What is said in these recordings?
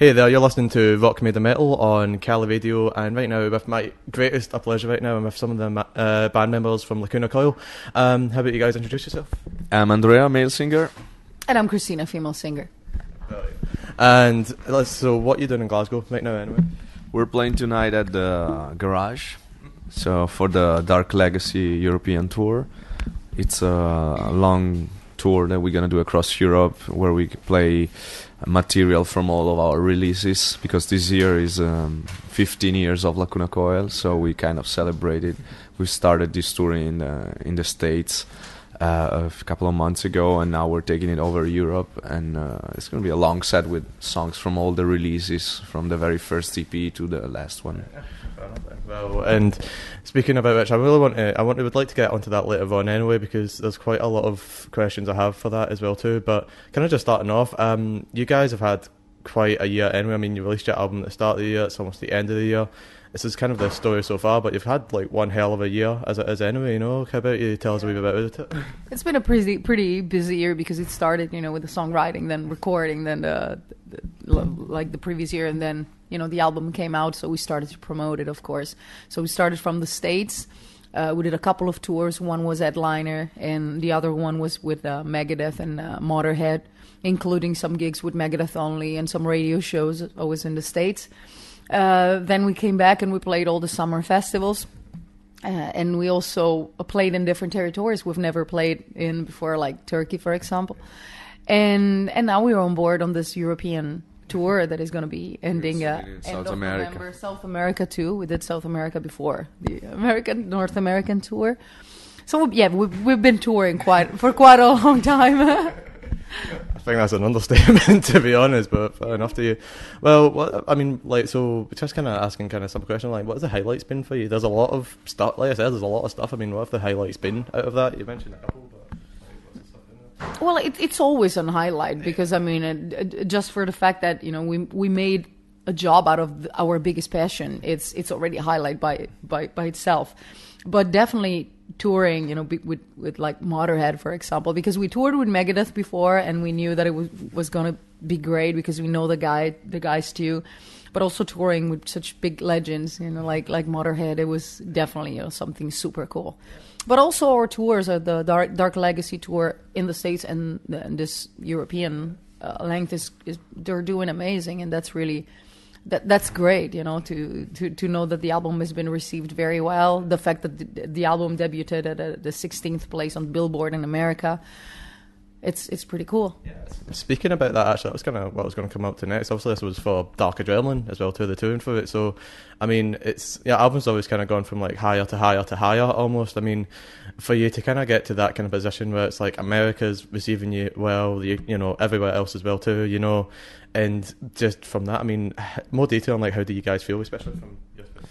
Hey there, you're listening to Rock Made of Metal on Cali Radio, and right now, with my greatest of pleasure right now, I'm with some of the band members from Lacuna Coil. How about you guys introduce yourself? I'm Andrea, male singer. And I'm Cristina, female singer. And so what are you doing in Glasgow right now anyway? We're playing tonight at the Garage, so for the Dark Legacy European tour. It's a long tour that we're going to do across Europe, where we play material from all of our releases, because this year is 15 years of Lacuna Coil, so we kind of celebrated. We started this tour in the States a couple of months ago, and now we're taking it over Europe, and it's going to be a long set with songs from all the releases, from the very first EP to the last one. Well, and speaking about which, I would like to get onto that later on anyway, because there's quite a lot of questions I have for that as well too. But kind of just starting off, you guys have had quite a year anyway. I mean, you released your album at the start of the year, it's almost the end of the year. This is kind of the story so far, but you've had like one hell of a year as it is anyway, you know. How about you tell us a wee bit about it? It's been a pretty busy year, because it started, with the songwriting, then recording, then the previous year, and then, the album came out, so we started to promote it, of course. So we started from the States. We did a couple of tours. One was Headliner, and the other one was with Megadeth and Motorhead, including some gigs with Megadeth only and some radio shows always in the States. Then we came back and we played all the summer festivals. And we also played in different territories we've never played in before, like Turkey, for example. And now we're on board on this European tour that is going to be ending in South America. November. South America too. We did South America before the North American tour. So yeah, we've been touring for quite a long time. I think that's an understatement, to be honest, but fair enough to you. Well, so just kind of asking kind of some question, like, what has the highlights been for you? There's a lot of stuff, like I said, there's a lot of stuff. I mean, what have the highlights been out of that? You mentioned a couple, but what's the stuff in there? Well, it's always a highlight, because, I mean, just for the fact that, we made a job out of our biggest passion, it's already a highlight by itself. But definitely touring, with like Motorhead, for example, because we toured with Megadeth before, and we knew that it was going to be great, because we know the guys too. But also touring with such big legends, like Motorhead, it was definitely something super cool. But also our tours, the Dark Legacy tour in the States and this European length is they're doing amazing, and that's really. That's great, to know that the album has been received very well. The fact that the album debuted at the 16th place on Billboard in America, it's pretty cool. Yeah. Speaking about that, actually, that was kind of what I was going to come up to next. Obviously, this was for Dark Adrenaline as well, too, the touring for it. So, I mean, album's always kind of gone from like higher to higher to higher almost. I mean, for you to kind of get to that kind of position where it's like America's receiving you well, everywhere else as well too, and just from that, I mean, more detail on like how do you guys feel, especially from your perspective?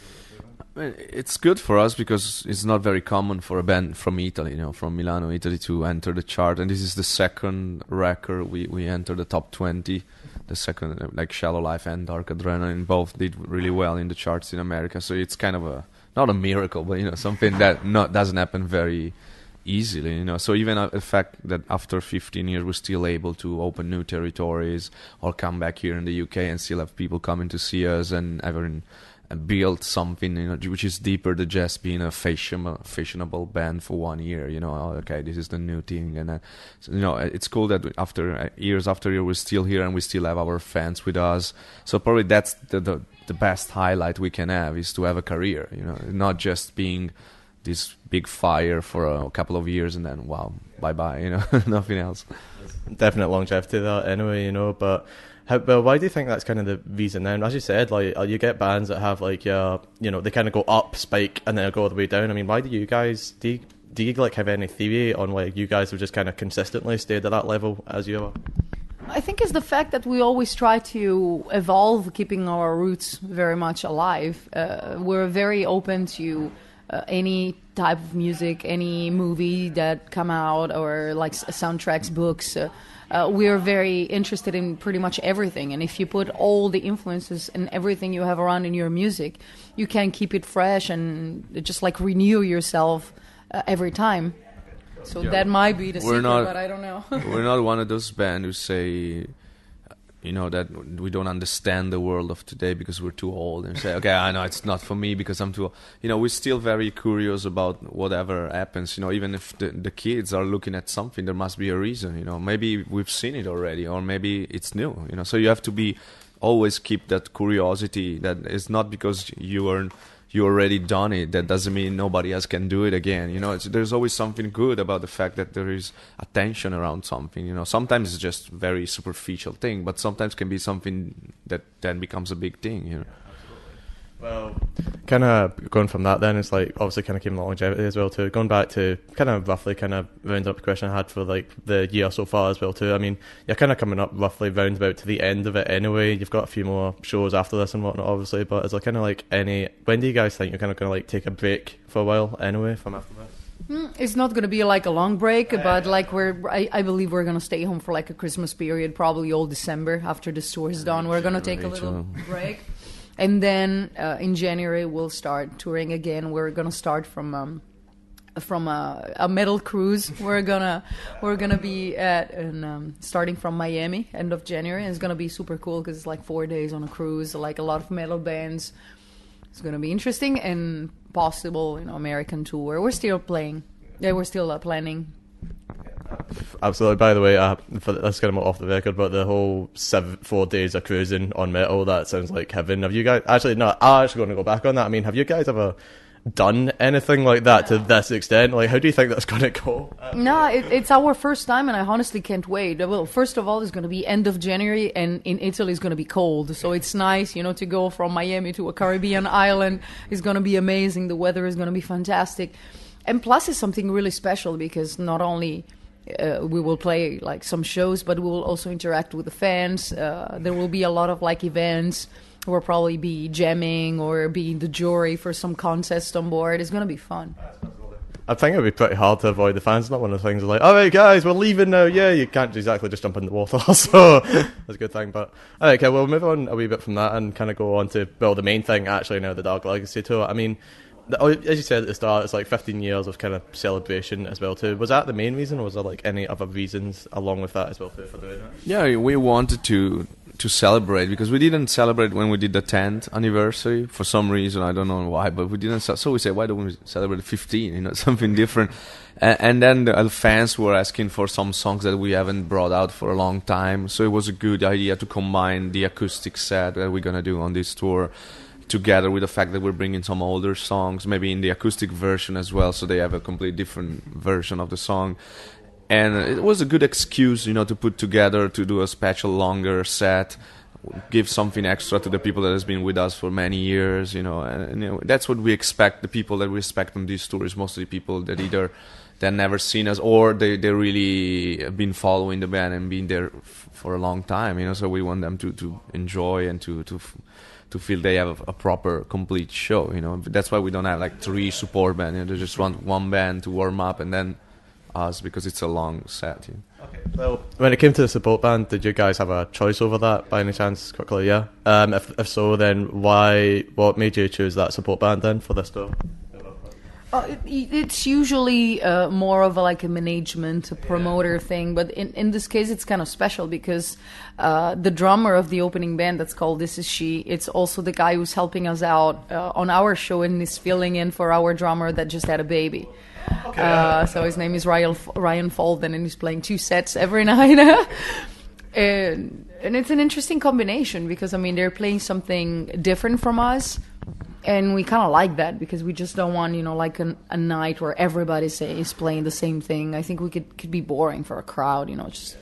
I mean, it's good for us, because it's not very common for a band from Italy, from Milano, Italy, to enter the chart. And this is the second record we entered the top 20. The second, like Shallow Life and Dark Adrenaline, both did really well in the charts in America. So it's kind of not a miracle, but something that doesn't happen very easily, So even the fact that after 15 years we're still able to open new territories or come back here in the UK and still have people coming to see us and build something, which is deeper than just being a fashionable band for 1 year. Okay, this is the new thing, and it's cool that after year we're still here and we still have our fans with us. So probably that's the best highlight we can have, is to have a career, not just being this big fire for a couple of years and then bye-bye, nothing else. Definite longevity there anyway, but why do you think that's kind of the reason then? As you said, like, you get bands that have like they kind of go up, spike, and then go all the way down. I mean, why do you guys do you like have any theory on like you guys have just kind of consistently stayed at that level as you are? I think it's the fact that we always try to evolve, keeping our roots very much alive. We're very open to any type of music, any movie that come out, or like soundtracks, books. We're very interested in pretty much everything, and if you put all the influences and everything you have around in your music, you can keep it fresh and just like renew yourself every time. So that might be the secret, but I don't know. We're not one of those bands who say that we don't understand the world of today because we're too old, and say, okay, I know it's not for me because I'm too old. We're still very curious about whatever happens. Even if the kids are looking at something, there must be a reason. Maybe we've seen it already, or maybe it's new. So you have to be always keep that curiosity. That is not because you already done it, that doesn't mean nobody else can do it again. There's always something good about the fact that there is attention around something. Sometimes it's just very superficial thing, but sometimes can be something that then becomes a big thing. Well, kind of going from that then, it's like obviously kind of keeping the longevity as well too. Going back to kind of roughly kind of round up the question I had for like the year so far as well too. I mean, you're kind of coming up roughly round about to the end of it anyway. You've got a few more shows after this and whatnot obviously, but is there kind of like when do you guys think you're kind of going to like take a break for a while anyway from after this? It's not going to be like a long break, but like I believe we're going to stay home for like a Christmas period, probably all December after the tour is done. We're going to take a little break. And then in January we'll start touring again. We're gonna start from a metal cruise. We're gonna be starting from Miami end of January, and it's gonna be super cool because it's like 4 days on a cruise, like a lot of metal bands. It's gonna be interesting and possible, American tour. We're still playing. Yeah, we're still planning. Absolutely. By the way, that's kind of off the record, but the whole 4 days of cruising on metal, that sounds like heaven. Have you guys actually? No, I'm actually going to go back on that. I mean, have you guys ever done anything like that to this extent? Like, how do you think that's going to go? No, it's our first time, and I honestly can't wait. Well, first of all, it's going to be end of January, and in Italy it's going to be cold, so it's nice, to go from Miami to a Caribbean island. It's going to be amazing. The weather is going to be fantastic, and plus it's something really special because not only we will play like some shows, but we will also interact with the fans. There will be a lot of like events. We'll probably be jamming or be the jury for some contest on board. It's going to be fun. I think it would be pretty hard to avoid the fans. Not one of the things like, all right, guys, we're leaving now. Yeah, you can't exactly just jump in the water, so that's a good thing. But all right, okay, we'll move on a wee bit from that and kind of go on to the main thing actually now, the Dark Legacy tour. I mean, as you said at the start, it's like 15 years of kind of celebration as well too. Was that the main reason, or was there like any other reasons along with that as well too for doing that? Yeah, we wanted to celebrate because we didn't celebrate when we did the 10th anniversary for some reason. I don't know why, but we didn't. So we said, why don't we celebrate 15? Something different. And then the fans were asking for some songs that we haven't brought out for a long time. So it was a good idea to combine the acoustic set that we're gonna do on this tour together with the fact that we're bringing some older songs, maybe in the acoustic version as well, so they have a completely different version of the song. And it was a good excuse, to put together, to do a special longer set, give something extra to the people that has been with us for many years, and that's what we expect. The people that we expect on these tours, mostly people that either they've never seen us or they really have been following the band and been there for a long time, so we want them to enjoy and to feel they have a proper, complete show, That's why we don't have like 3 support bands, They just want one band to warm up and then us, because it's a long set. Okay. So when it came to the support band, did you guys have a choice over that by any chance? Quickly, yeah. If so, then what made you choose that support band then for this tour? It's usually more of a management, a promoter thing, but in this case it's kind of special because the drummer of the opening band, that's called This Is She, it's also the guy who's helping us out on our show and is filling in for our drummer that just had a baby. Okay. So his name is Ryan Folden, and he's playing 2 sets every night. And it's an interesting combination because, they're playing something different from us. And we kind of like that because we just don't want, like a night where everybody is playing the same thing. I think we could be boring for a crowd, just...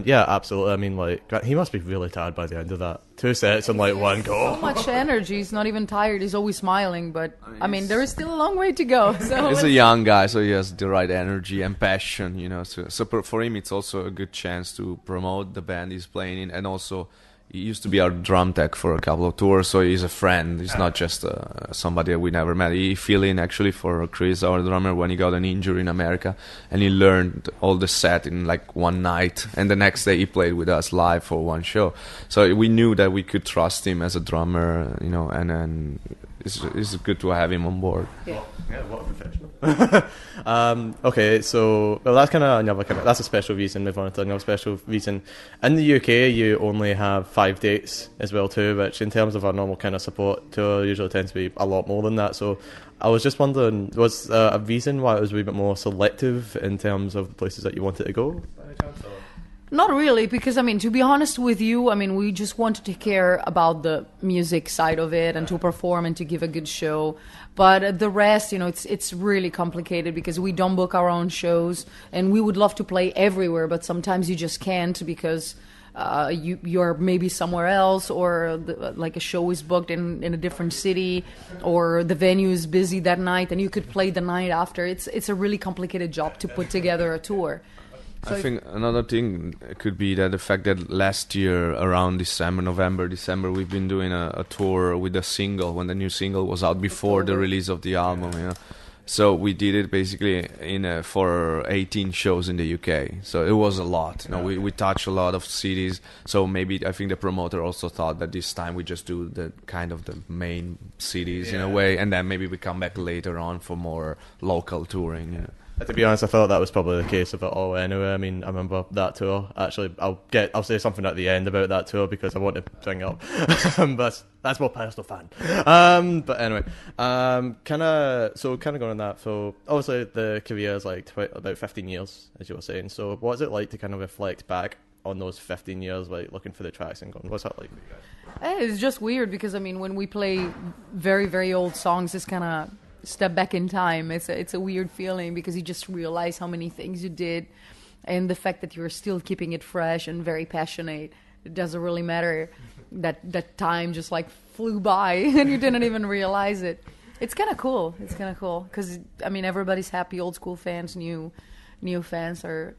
Yeah, absolutely. He must be really tired by the end of that. 2 sets and one go. So much energy. He's not even tired. He's always smiling. But there is still a long way to go. So he's a young guy, so he has the right energy and passion. So for him, it's also a good chance to promote the band he's playing in, and also. He used to be our drum tech for a couple of tours, so he's a friend. He's not just somebody that we never met. He filled in actually for Chris, our drummer, when he got an injury in America, and he learned all the set in one night. And the next day he played with us live for one show. So we knew that we could trust him as a drummer, and then it's good to have him on board. Yeah. Yeah, what a professional. Okay, so well, that's kind of another that's a special reason. Move on to another special reason. In the UK, you only have 5 dates as well too, which in terms of our normal kind of support tour usually tends to be a lot more than that. So I was just wondering, was a reason why it was a wee bit more selective in terms of the places that you wanted to go? By any chance, or? Not really, because I mean, to be honest with you, I mean, we just want to take care about the music side of it and to perform and to give a good show. But the rest, it's really complicated because we don't book our own shows, and we would love to play everywhere, but sometimes you just can't because you're maybe somewhere else, or like a show is booked in a different city, or the venue is busy that night, and you could play the night after. It's a really complicated job to put together a tour. So I think another thing could be that the fact that last year around November, December, we've been doing a tour with a single when the new single was out before the release of the album. So we did it basically for 18 shows in the UK. So it was a lot. We touched a lot of cities. So maybe I think the promoter also thought that this time we just do the kind of the main cities in a way, and then maybe we come back later on for more local touring. To be honest, I thought that was probably the case of it all anyway. I mean, I remember that tour. Actually, I'll say something at the end about that tour because I want to bring it up. But that's more personal fan. But anyway, kind of going on that. So obviously the career is like about 15 years, as you were saying. So what is it like to kind of reflect back on those 15 years, like looking for the tracks and going, what's that like for you guys? It's just weird because I mean, when we play very, very old songs, it's kind of step back in time. It's a weird feeling because you just realize how many things you did, and the fact that you're still keeping it fresh and very passionate. It doesn't really matter that time just like flew by and you didn't even realize it. It's kind of cool. Because I mean, everybody's happy. Old school fans, new fans are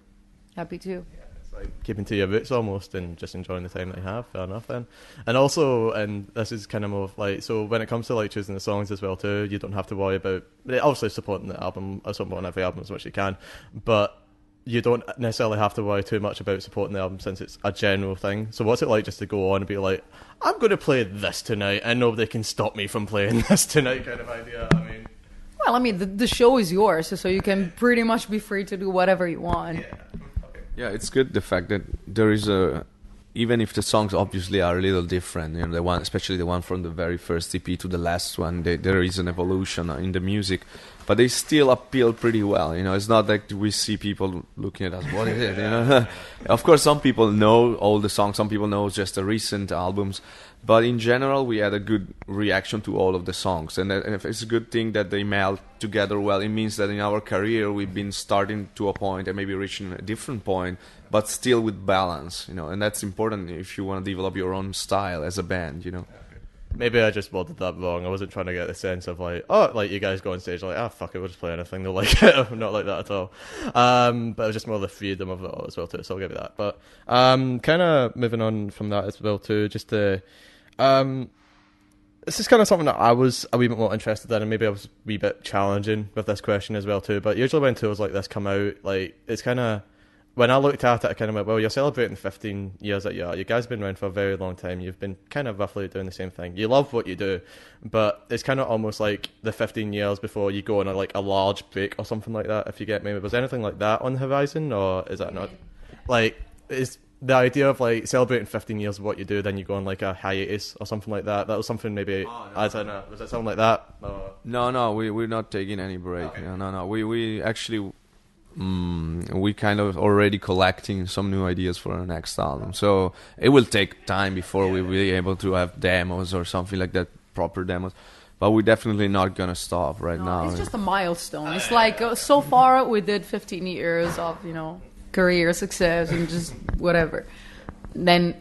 happy too. Like keeping to your roots almost and just enjoying the time that you have. Fair enough then. And also, and this is kind of more like, so when it comes to like choosing the songs as well too, you don't have to worry about obviously supporting the album or supporting every album as much as you can, but you don't necessarily have to worry too much about supporting the album since it's a general thing. So what's it like just to go on and be like, I'm going to play this tonight and nobody can stop me from playing this tonight kind of idea? I mean, well, I mean, the show is yours, so you can pretty much be free to do whatever you want. Yeah, it's good the fact that there is even if the songs obviously are a little different, the one, especially the one from the very first EP to the last one, there is an evolution in the music, but they still appeal pretty well. It's not like we see people looking at us, what is it? Of course, some people know all the songs, some people know just the recent albums, but in general, we had a good reaction to all of the songs, and if it's a good thing that they meld together well. It means that in our career, we've been starting to a point and maybe reaching a different point, but still with balance, and that's important if you want to develop your own style as a band, Maybe I just worded that wrong. I wasn't trying to get the sense of like, oh, like you guys go on stage like, fuck it, we'll just play anything. They'll like it. Not like that at all. But it was just more the freedom of it all as well too. So I'll give you that. But kind of moving on from that as well too. Just to this is kind of something that I was a wee bit more interested in, and maybe I was a wee bit challenging with this question as well too. But usually when tours like this come out, like it's kind of, when I looked at it, I kind of went, well, you're celebrating 15 years that you are. You guys have been around for a very long time. You've been kind of roughly doing the same thing. You love what you do, but it's kind of almost like the 15 years before you go on a large break or something like that, if you get me. Was anything like that on the horizon, or is that not? Like, is the idea of like celebrating 15 years of what you do, then you go on like a hiatus or something like that? That was something maybe, was it something like that? Or? No, we're not taking any break. Okay. No. We actually... we kind of already collecting some new ideas for our next album, so it will take time before we'll be able to have demos or something like that, proper demos, but we're definitely not gonna stop now. It's just a milestone. It's like so far we did 15 years of career success and just whatever, then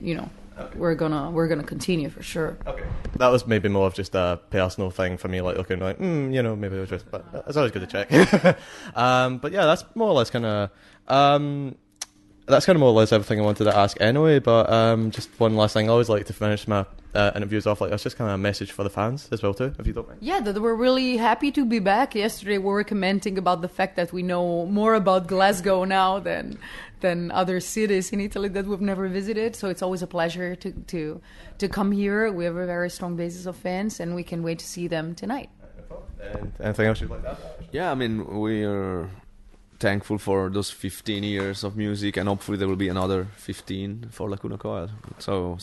we're gonna continue for sure. Okay. That was maybe more of just a personal thing for me, like looking like, maybe it was just, but it's always good to check. But yeah, that's more or less kind of, more or less everything I wanted to ask anyway. But just one last thing, I always like to finish my interviews off like this, just kind of a message for the fans as well too, if you don't mind. Yeah, that we're really happy to be back. Yesterday we were commenting about the fact that we know more about Glasgow now than other cities in Italy that we've never visited. So it's always a pleasure to come here. We have a very strong basis of fans, and we can wait to see them tonight. And anything else you'd like to add? Yeah, I mean, we are thankful for those 15 years of music, and hopefully there will be another 15 for Lacuna Coil. So